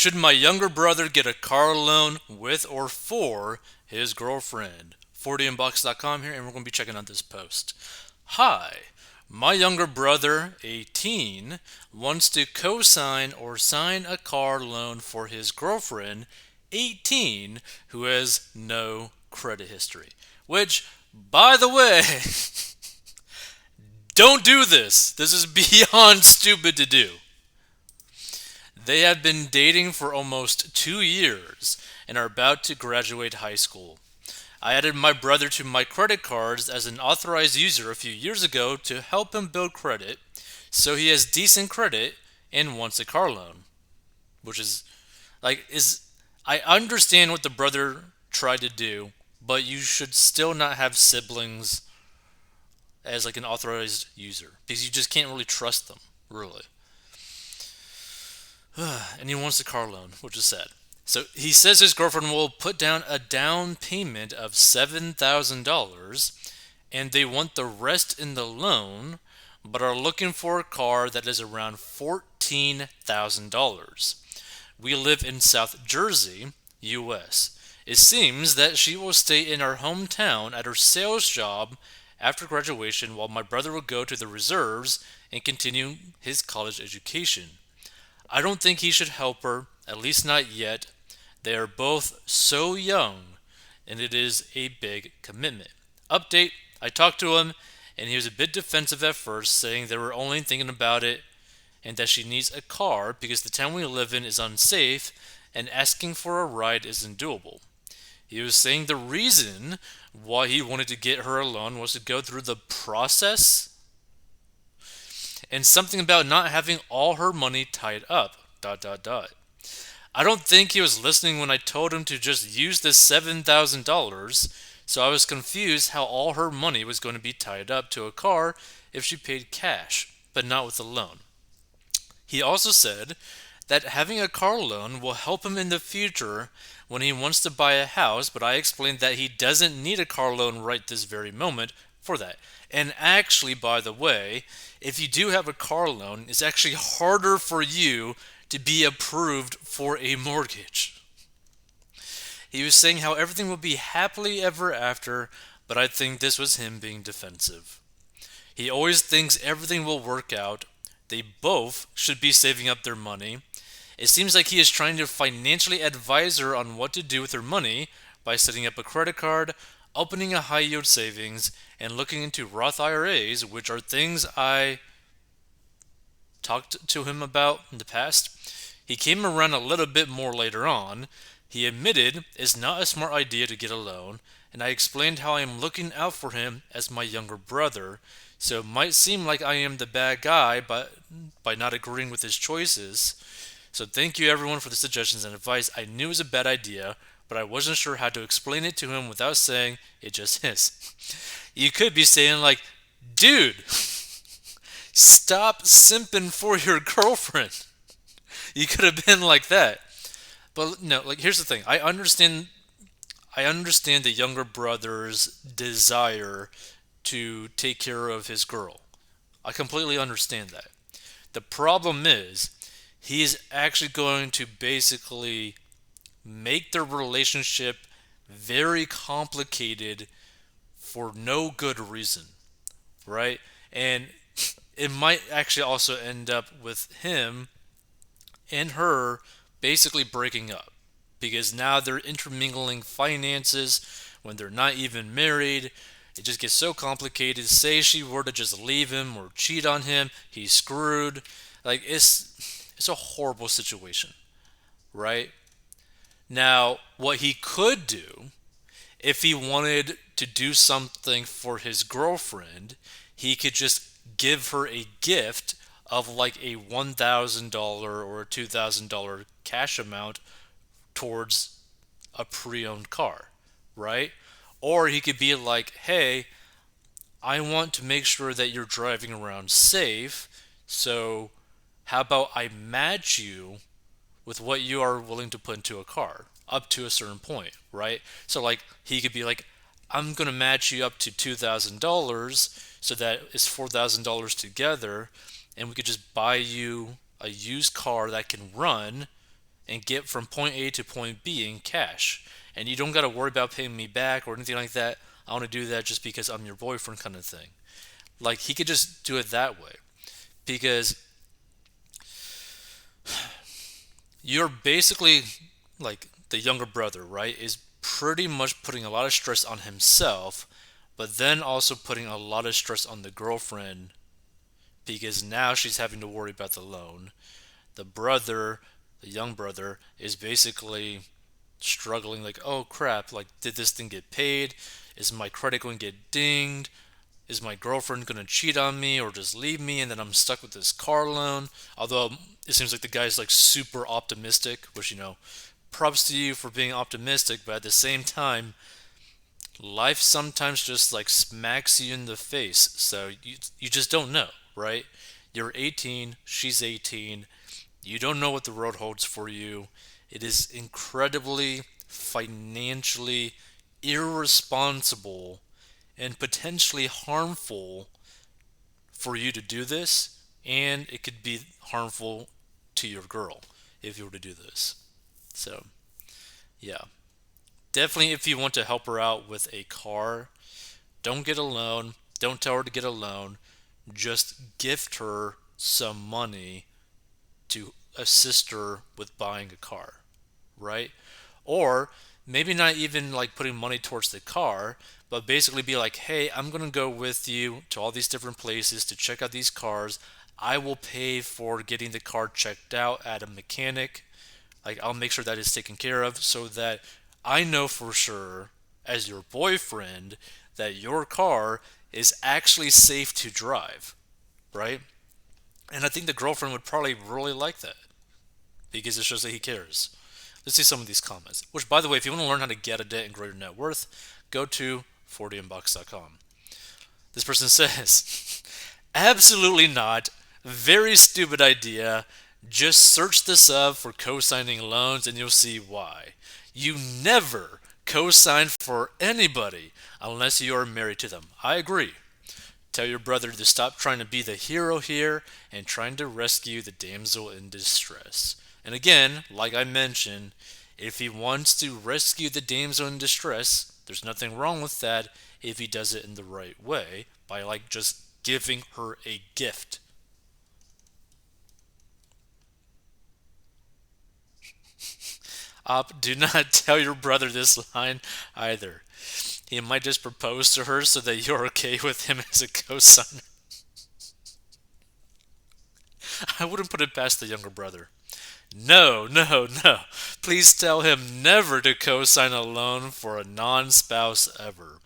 Should my younger brother get a car loan with or for his girlfriend? 40inbox.com here, and we're going to be checking out this post. Hi, my younger brother, 18, wants to co sign or sign a car loan for his girlfriend, 18, who has no credit history. Which, by the way, don't do this. This is beyond stupid to do. They have been dating for almost 2 years and are about to graduate high school. I added my brother to my credit cards as an authorized user a few years ago to help him build credit, so he has decent credit and wants a car loan. Which is is I understand what the brother tried to do, but you should still not have siblings as like an authorized user because you just can't really trust them, really. And he wants a car loan, which is sad. So he says his girlfriend will put down a down payment of $7,000 and they want the rest in the loan, but are looking for a car that is around $14,000. We live in South Jersey, US. It seems that she will stay in our hometown at her sales job after graduation while my brother will go to the reserves and continue his college education. I don't think he should help her, at least not yet. They are both so young, and it is a big commitment. Update: I talked to him, and he was a bit defensive at first, saying they were only thinking about it and that she needs a car because the town we live in is unsafe and asking for a ride isn't doable. He was saying the reason why he wanted to get her a loan was to go through the process and something about not having all her money tied up. Dot dot dot. I don't think he was listening when I told him to just use the $7,000, so I was confused how all her money was going to be tied up to a car if she paid cash, but not with a loan. He also said that having a car loan will help him in the future when he wants to buy a house, but I explained that he doesn't need a car loan right this very moment for that. And actually, by the way, if you do have a car loan, it's actually harder for you to be approved for a mortgage. He was saying how everything will be happily ever after, but I think this was him being defensive. He always thinks everything will work out. They both should be saving up their money. It seems like he is trying to financially advise her on what to do with her money by setting up a credit card, opening a high yield savings, and looking into Roth IRAs, which are things I talked to him about in the past. He came around a little bit more later on. He admitted it's not a smart idea to get a loan, and I explained how I am looking out for him as my younger brother, so it might seem like I am the bad guy by not agreeing with his choices. So thank you everyone for the suggestions and advice. I knew it was a bad idea, but I wasn't sure how to explain it to him without saying it just is. You could be saying like, dude, stop simping for your girlfriend. You could have been like that. But no, like here's the thing. I understand the younger brother's desire to take care of his girl. I completely understand that. The problem is he's actually going to basically make their relationship very complicated for no good reason, right? And it might actually also end up with him and her basically breaking up because now they're intermingling finances when they're not even married. It just gets so complicated. Say she were to just leave him or cheat on him, he's screwed. Like it's a horrible situation, right? Now, what he could do if he wanted to do something for his girlfriend, he could just give her a gift of like a $1,000 or a $2,000 cash amount towards a pre owned car, right? Or he could be like, hey, I want to make sure that you're driving around safe, so how about I match you with what you are willing to put into a car up to a certain point, right? So like he could be like, I'm gonna match you up to $2,000, so that it's $4,000 together, and we could just buy you a used car that can run, and get from point A to point B in cash. And you don't got to worry about paying me back or anything like that. I want to do that just because I'm your boyfriend, kind of thing. Like, he could just do it that way. Because you're basically, like, the younger brother, right? Is pretty much putting a lot of stress on himself, but then also putting a lot of stress on the girlfriend because now she's having to worry about the loan. The brother, the young brother, is basically struggling, like, oh crap, like, did this thing get paid? Is my credit going to get dinged? Is my girlfriend going to cheat on me or just leave me and then I'm stuck with this car loan? Although it seems like the guy's like super optimistic, which, props to you for being optimistic, but at the same time, life sometimes just like smacks you in the face. So you just don't know, right? You're 18, she's 18. You don't know what the road holds for you. It is incredibly financially irresponsible and potentially harmful for you to do this, and it could be harmful to your girl if you were to do this. So, yeah. Definitely, if you want to help her out with a car, don't get a loan. Don't tell her to get a loan. Just gift her some money to assist her with buying a car, right? Or maybe not even like putting money towards the car, but basically be like, hey, I'm going to go with you to all these different places to check out these cars. I will pay for getting the car checked out at a mechanic. Like, I'll make sure that is taken care of so that I know for sure, as your boyfriend, that your car is actually safe to drive, right? And I think the girlfriend would probably really like that because it shows that he cares. Let's see some of these comments. Which, by the way, if you want to learn how to get a debt and grow your net worth, go to 40inbox.com. This person says, absolutely not. Very stupid idea. Just search this up for co-signing loans and you'll see why. You never co-sign for anybody unless you are married to them. I agree. Tell your brother to stop trying to be the hero here and trying to rescue the damsel in distress. And again, like I mentioned, if he wants to rescue the damsel in distress, there's nothing wrong with that if he does it in the right way by like just giving her a gift. Do not tell your brother this line either. He might just propose to her so that you're okay with him as a co-signer. I wouldn't put it past the younger brother. No, no, no. Please tell him never to co sign a loan for a non spouse ever.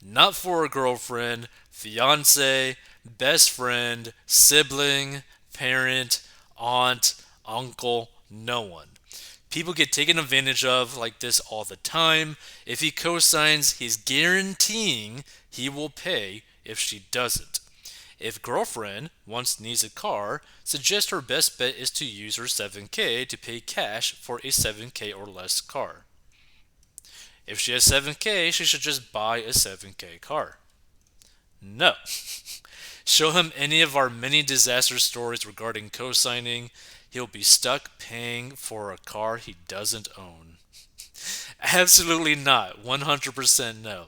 Not for a girlfriend, fiance, best friend, sibling, parent, aunt, uncle, no one. People get taken advantage of like this all the time. If he co signs, he's guaranteeing he will pay if she doesn't. If girlfriend once needs a car, suggest her best bet is to use her 7K to pay cash for a 7K or less car. If she has 7K, she should just buy a 7K car. No. Show him any of our many disaster stories regarding co-signing. He'll be stuck paying for a car he doesn't own. Absolutely not. 100% no.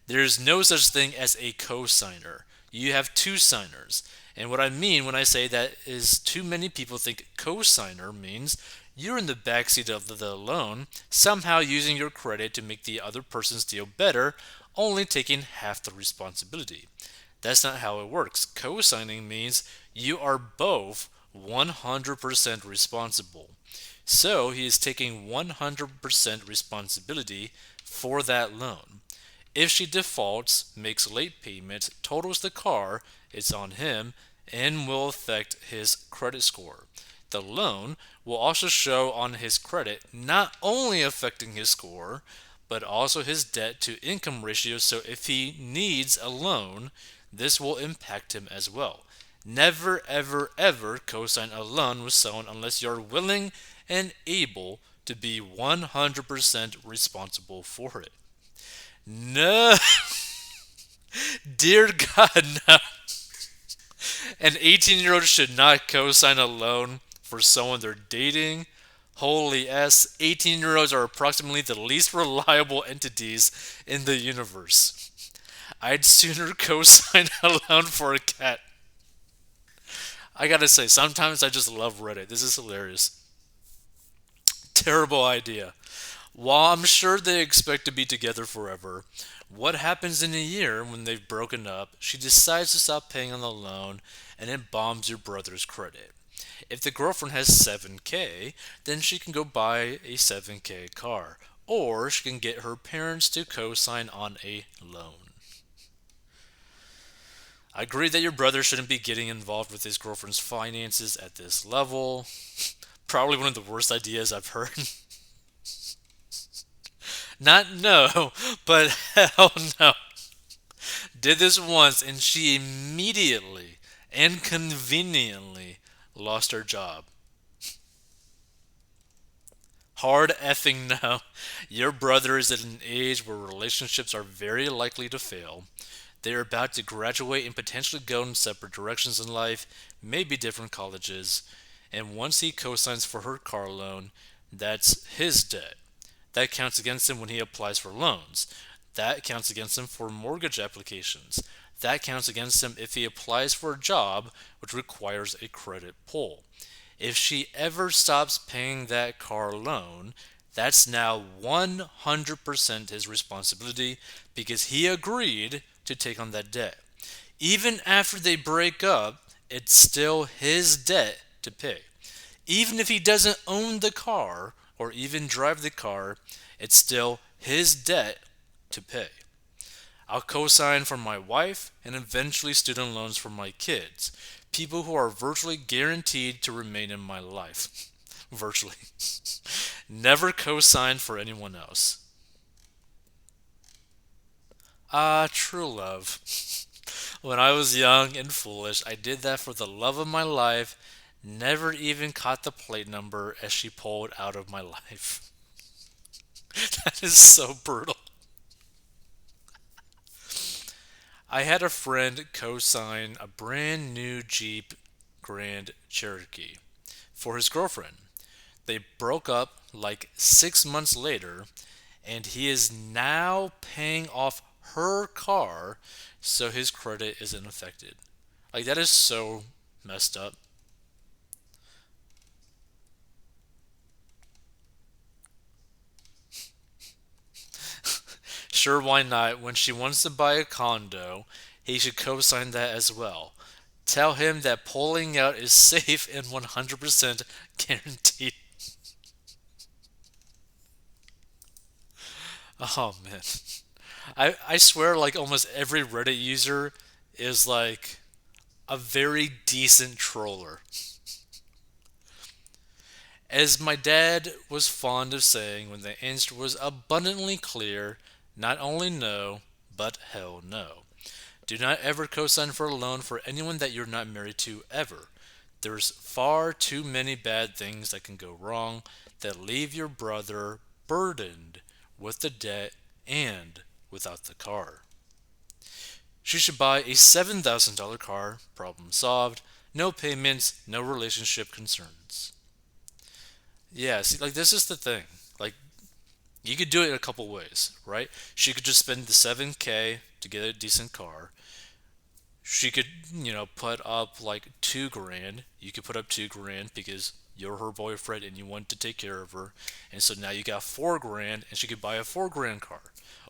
There's no such thing as a co-signer. You have two signers. And what I mean when I say that is too many people think co-signer means you're in the backseat of the loan, somehow using your credit to make the other person's deal better, only taking half the responsibility. That's not how it works. Co-signing means you are both 100% responsible. So he is taking 100% responsibility for that loan. If she defaults, makes late payment, totals the car, it's on him and will affect his credit score. The loan will also show on his credit, not only affecting his score, but also his debt to income ratio. So if he needs a loan, this will impact him as well. Never, ever, ever co-sign a loan with someone unless you're willing and able to be 100% responsible for it. No, dear God, no. An 18-year-old should not co sign a loan for someone they're dating Holy S, 18-year-olds are approximately the least reliable entities in the universe. I'd sooner co sign a loan for a cat. I gotta say, sometimes I just love Reddit. This is hilarious. Terrible idea. While I'm sure they expect to be together forever, what happens in a year when they've broken up? She decides to stop paying on the loan and it bombs your brother's credit. If the girlfriend has 7K, then she can go buy a 7K car. Or she can get her parents to co sign on a loan. I agree that your brother shouldn't be getting involved with his girlfriend's finances at this level. Probably one of the worst ideas I've heard. Not no, but hell no. Did this once and she immediately and conveniently lost her job. Hard effing no. Your brother is at an age where relationships are very likely to fail. They are about to graduate and potentially go in separate directions in life, maybe different colleges. And once he cosigns for her car loan, that's his debt. That counts against him when he applies for loans. That counts against him for mortgage applications. That counts against him if he applies for a job which requires a credit pull. If she ever stops paying that car loan, that's now 100% his responsibility because he agreed to take on that debt. Even after they break up, it's still his debt to pay. Even if he doesn't own the car or even drive the car, it's still his debt to pay. I'll co sign for my wife and eventually student loans for my kids. People who are virtually guaranteed to remain in my life. Virtually. Never co sign for anyone else. Ah, true love. When I was young and foolish, I did that for the love of my life, never even caught the plate number as she pulled out of my life. That is so brutal. I had a friend co sign a brand new Jeep Grand Cherokee for his girlfriend. They broke up like 6 months later, and he is now paying off her car so his credit isn't affected. Like, that is so messed up. Sure, why not? When she wants to buy a condo, he should co sign that as well. Tell him that pulling out is safe and 100% guaranteed. Oh man. I swear, like, almost every Reddit user is like a very decent troller. As my dad was fond of saying when the answer was abundantly clear, not only no, but hell no. Do not ever co-sign for a loan for anyone that you're not married to ever. There's far too many bad things that can go wrong that leave your brother burdened with the debt and without the car. She should buy a $7,000 car, problem solved, no payments, no relationship concerns. Yeah, see, like, this is the thing. Like, you could do it in a couple ways, right? She could just spend the 7K to get a decent car. She could, put up like 2 grand. You could put up 2 grand because you're her boyfriend and you want to take care of her. And so now you got 4 grand and she could buy a 4 grand car.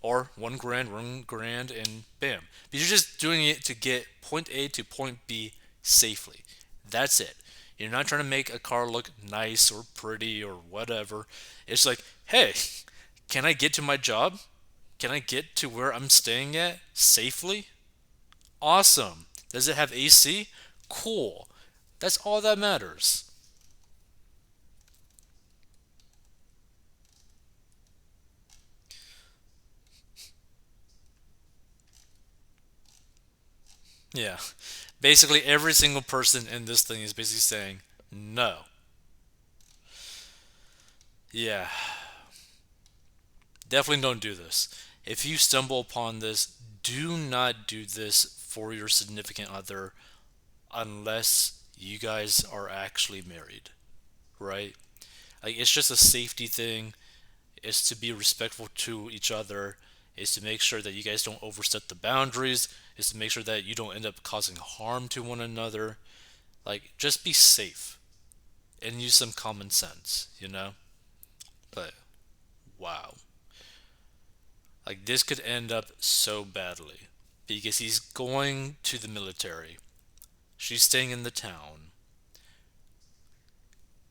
Or 1 grand, 1 grand, and bam. But you're just doing it to get point A to point B safely. That's it. You're not trying to make a car look nice or pretty or whatever. It's like, hey, can I get to my job? Can I get to where I'm staying at safely? Awesome. Does it have AC? Cool. That's all that matters. Yeah. Basically, every single person in this thing is basically saying no. Yeah. Definitely don't do this. If you stumble upon this, do not do this for your significant other unless you guys are actually married, right? Like it's just a safety thing. It's to be respectful to each other. It's to make sure that you guys don't overstep the boundaries. It's to make sure that you don't end up causing harm to one another. Like just be safe and use some common sense, you know? But wow. Like this could end up so badly because he's going to the military. She's staying in the town.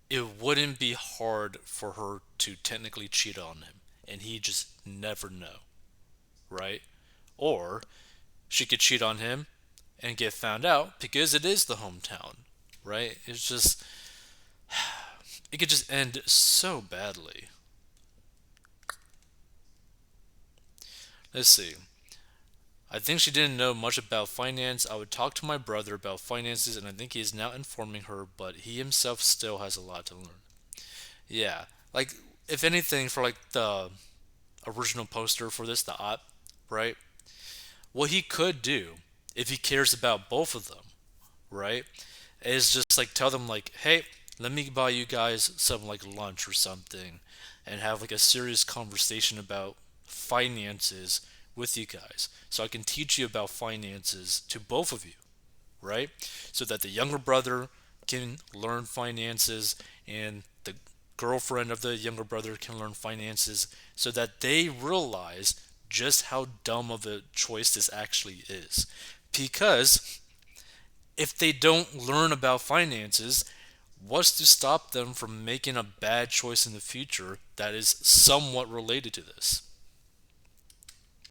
It wouldn't be hard for her to technically cheat on him, and he just never know, right? Or she could cheat on him and get found out because it is the hometown, right? It's just it could just end so badly. Let's see. I think she didn't know much about finance. I would talk to my brother about finances, and I think he is now informing her, but he himself still has a lot to learn. Yeah, like if anything, for like the original poster for this, the op, right? What he could do if he cares about both of them, right, is just like tell them like, hey, let me buy you guys some like lunch or something, and have like a serious conversation about finances with you guys, so I can teach you about finances to both of you, right? So that the younger brother can learn finances and the girlfriend of the younger brother can learn finances so that they realize just how dumb of a choice this actually is. Because if they don't learn about finances, what's to stop them from making a bad choice in the future that is somewhat related to this?